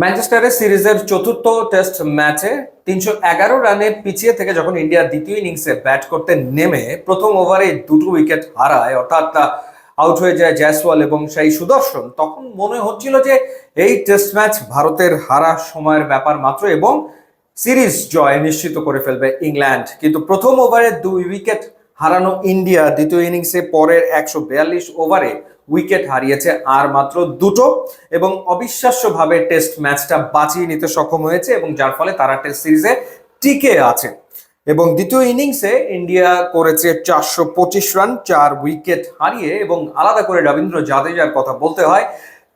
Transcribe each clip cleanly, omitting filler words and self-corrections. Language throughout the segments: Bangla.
ম্যানচেস্টারে সিরিজের চতুর্থ টেস্ট ম্যাচে ৩১১ রানে পিছিয়ে থেকে যখন ইন্ডিয়া দ্বিতীয় ইনিংসে ব্যাট করতে নেমে প্রথম ওভারে দুটো উইকেট হারায়, অর্থাৎ আউট হয়ে যায় জয়সওয়াল এবং সেই সুদর্শন, তখন মনে হচ্ছিল যে এই টেস্ট ম্যাচ ভারতের হারা সময়ের ব্যাপার মাত্র এবং সিরিজ জয় নিশ্চিত করে ফেলবে ইংল্যান্ড। কিন্তু প্রথম ওভারে দুই উইকেট হারানো ইন্ডিয়া দ্বিতীয় ইনিংসে পরের ১৪২ ওভারে উইকেট হারিয়েছে আর মাত্র দুটো এবং অবিশ্বাস্যভাবে টেস্ট ম্যাচটা বাঁচিয়ে নিতে সক্ষম হয়েছে এবং যার ফলে তারা টেস্ট সিরিজে টিকে আছে। এবং দ্বিতীয় ইনিংসে ইন্ডিয়া করেছে ৪২৫ রান ৪ উইকেট হারিয়ে, এবং আলাদা করে রবীন্দ্র জাদেজার কথা বলতে হয়।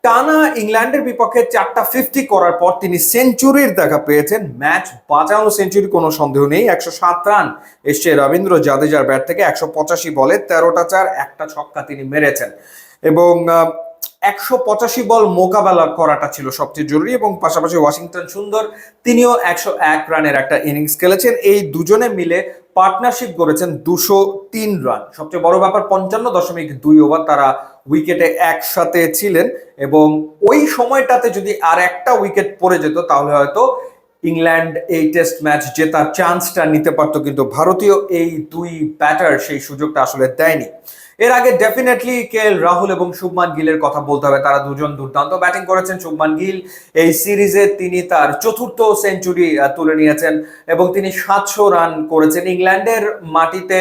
টানা ইংল্যান্ডের বিপক্ষে ৪টা 50 করার পর তিনি সেঞ্চুরির দেখা পেয়েছেন। ম্যাচ বাঁচানো সেঞ্চুরি কোনো সন্দেহ নেই। ১০৭ রান এসছে রবীন্দ্র জাদেজার ব্যাট থেকে। ১৮৫ বলে ১৩টা ৪, একটা ছক্কা তিনি মেরেছেন এবং ১৮৫ বল মোকাবেলা করাটা ছিল সবচেয়ে জরুরি। এবং পাশাপাশি ওয়াশিংটন সুন্দর, তিনিও ১০১ রানের একটা ইনিংস খেলেছেন। এই দুজনে মিলে পার্টনারশিপ করেছেন ২০৩ রান। সবচেয়ে বড় ব্যাপার ৫৫.২ ওভার তারা উইকেটে একসাথে ছিলেন এবং ওই সময়টাতে যদি আর একটা উইকেট পড়ে যেত তাহলে হয়তো ইংল্যান্ড এই টেস্ট ম্যাচ জেতার চান্সটা নিতে পারতো, কিন্তু ভারতীয় এই দুই ব্যাটার সেই সুযোগটা আসলে দেয়নি। এর আগে ডেফিনেটলি রাহুল এবং শুভমান গিলের কথা বলতে হবে। তারা দুজন দুর্দান্ত ব্যাটিং করেছেন। শুভমান গিল এই সিরিজে তিনি তার চতুর্থ সেঞ্চুরি তুলে নিয়েছেন এবং তিনি ৭০০ রান করেছেন। ইংল্যান্ডের মাটিতে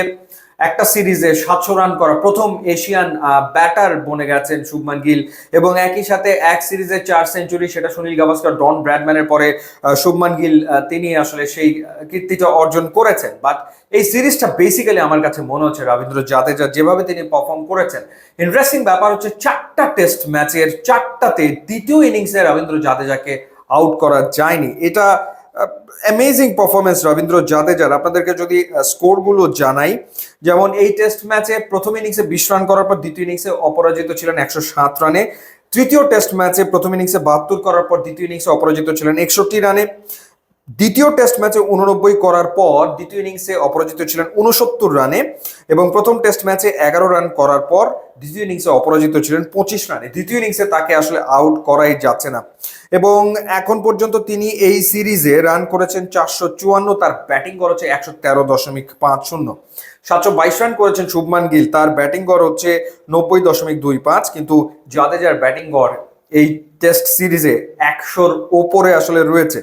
একটা সিরিজে ৭০০ রান করা প্রথম এশিয়ান ব্যাটার বনে গেছেন শুভমান গিল এবং একই সাথে এক সিরিজে ৪ সেঞ্চুরি, সেটা সুনীল গাভাস্কর, ডন ব্র্যাডম্যানের পরে শুভমান গিল তিনি আসলে সেই কীর্তিটা অর্জন করেছেন। বাট এই সিরিজটা বেসিক্যালি আমার কাছে মনে হচ্ছে রবীন্দ্র জাদেজা যেভাবে তিনি পারফর্ম করেছেন। ইন্টারেস্টিং ব্যাপার হচ্ছে ৪টা টেস্ট ম্যাচের ৪টাতে দ্বিতীয় ইনিংসে রবীন্দ্র জাদেজাকে আউট করা যায়নি। এটা অ্যামেজিং পারফরমেন্স রবীন্দ্র জাদেজার। আপনাদেরকে যদি স্কোরগুলো জানাই, যেমন এই টেস্ট ম্যাচে প্রথম ইনিংসে ২০ রান করার পর দ্বিতীয় ইনিংসে অপরাজিত ছিলেন ১০৭ রানে। তৃতীয় টেস্ট ম্যাচে প্রথম ইনিংসে ৭২ করার পর দ্বিতীয় ইনিংসে অপরাজিত ছিলেন ৬১ রানে। দ্বিতীয় টেস্ট ম্যাচে ৮৯ করার পর দ্বিতীয় ইনিংসে অপরাজিত ছিলেন ৬৯ রানে এবং প্রথম টেস্ট ম্যাচে ১১ রান করার পর দ্বিতীয় ইনিংসে অপরাজিত ছিলেন ২৫ রানে। দ্বিতীয় ইনিংসে তাকে আসলে আউট করাই যাচ্ছে না এবং এখন পর্যন্ত তিনি এই সিরিজে রান করেছেন ৪৫৪, তার ব্যাটিং গড় হচ্ছে ১১৩.৫০। ৭২২ রান করেছেন শুভমান গিল, তার ব্যাটিং গড় হচ্ছে ৯০.২৫, কিন্তু জাদেজার ব্যাটিং গড় এই টেস্ট সিরিজে ১০০-র ওপরে আসলে রয়েছে।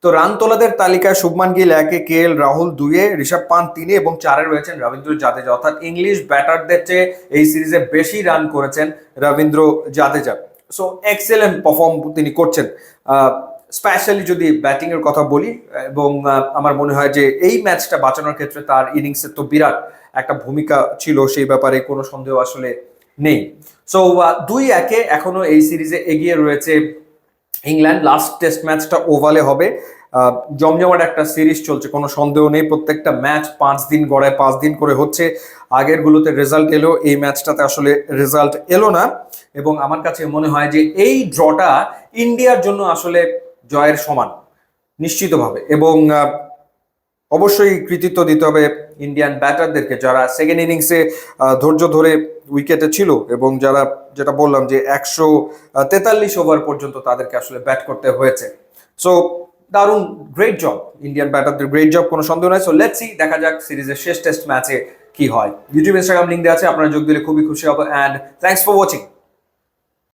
তো রান তোলাদের তালিকায় শুভমান গিল ১-এ, রাহুল ২-এ, ঋষভ পান্ট ৩-এ এবং ৪-এ রয়েছেন রবীন্দ্র জাদেজা। অর্থাৎ ইংলিশ ব্যাটারদের চেয়ে এই সিরিজে বেশি রান করেছেন Rabindra Jadeja. So excellent perform তিনি করছেন, স্পেশালি যদি ব্যাটিং এর কথা বলি। এবং আমার মনে হয় যে এই ম্যাচটা বাঁচানোর ক্ষেত্রে তার ইনিংসের তো বিরাট একটা ভূমিকা ছিল, সেই ব্যাপারে কোনো সন্দেহ আসলে নেই। সো ২-১-এ এখনো এই সিরিজে এগিয়ে রয়েছে ইংল্যান্ড। লাস্ট টেস্ট ম্যাচটা ওভালে হবে। জমজমাট একটা সিরিজ চলছে, কোনো সন্দেহ নেই। প্রত্যেকটা ম্যাচ ৫ দিন গড়ায় 5 দিন করে হচ্ছে। আগের গুলোতে রেজাল্ট এলো, এই ম্যাচটাতে আসলে রেজাল্ট এলো না এবং আমার কাছে মনে হয় যে এই ড্রটা ইন্ডিয়ার জন্য আসলে জয়ের সমান নিশ্চিতভাবে। এবং অবশ্যই কৃতিত্ব দিতে হবে ইন্ডিয়ান ব্যাটারদেরকে, যারা সেকেন্ড ইনিংসে ধৈর্য ধরে উইকেটে ছিল এবং যারা, যেটা বললাম যে ১৪৩ ওভার পর্যন্ত তাদেরকে আসলে ব্যাট করতে হয়েছে। সো দারুণ, গ্রেট জব ইন্ডিয়ান ব্যাটারদের, গ্রেট জব, কোনো সন্দেহ নাই। সো লেটস সি, দেখা যাক সিরিজের শেষ টেস্ট ম্যাচে কি হয়। ইউটিউব, ইনস্টাগ্রাম লিঙ্ক দেওয়া আছে, আপনারা যোগ দিলে খুবই খুশি হবো। And thanks for watching.